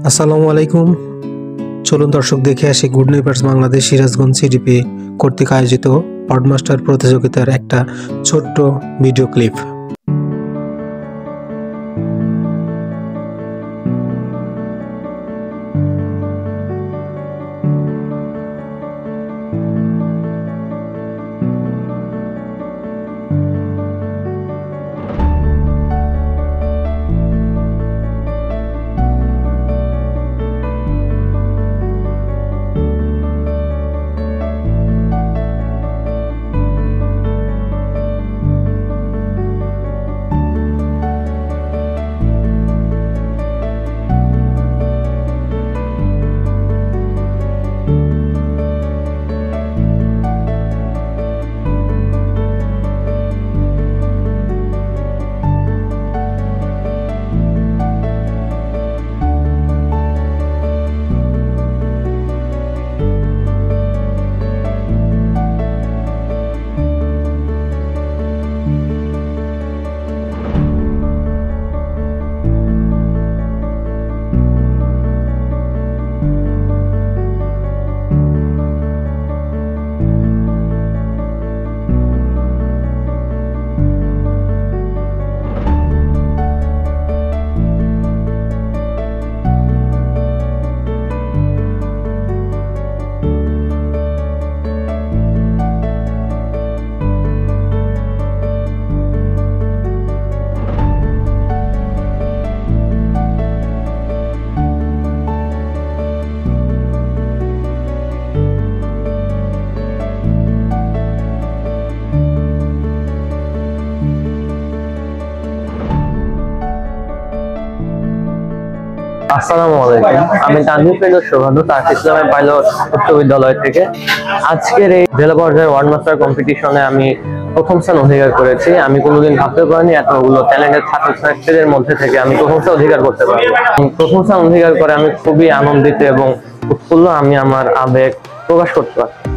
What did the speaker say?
আসসালামু আলাইকুম। চলুন দর্শক দেখে আসি good neighbours Bangladesh Sirajganj CDP কর্তৃক আয়োজিত পডমাস্টার প্রতিযোগিতার একটা ছোট্ট ভিডিও ক্লিপ। আসসালামু আলাইকুম, আমি তানভীর ফেরদৌস সৌভাগ্য তারক ইসলামের পাইলট উচ্চ বিদ্যালয় থেকে। আজকের এই জেলা পর্যায়ের ওয়ার্ল্ড মাস্টার কম্পিটিশনে আমি প্রথম স্থান অধিকার করেছি। আমি কোনোদিন ভাবতে পারিনি এতগুলো ট্যালেন্টেড ছাত্রছাত্রীদের মধ্যে থেকে আমি প্রথম স্থান অধিকার করতে পারবো। প্রথম স্থান অধিকার করে আমি খুবই আনন্দিত এবং উৎফুল্ল। আমি আমার আবেগ প্রকাশ করতে পারি।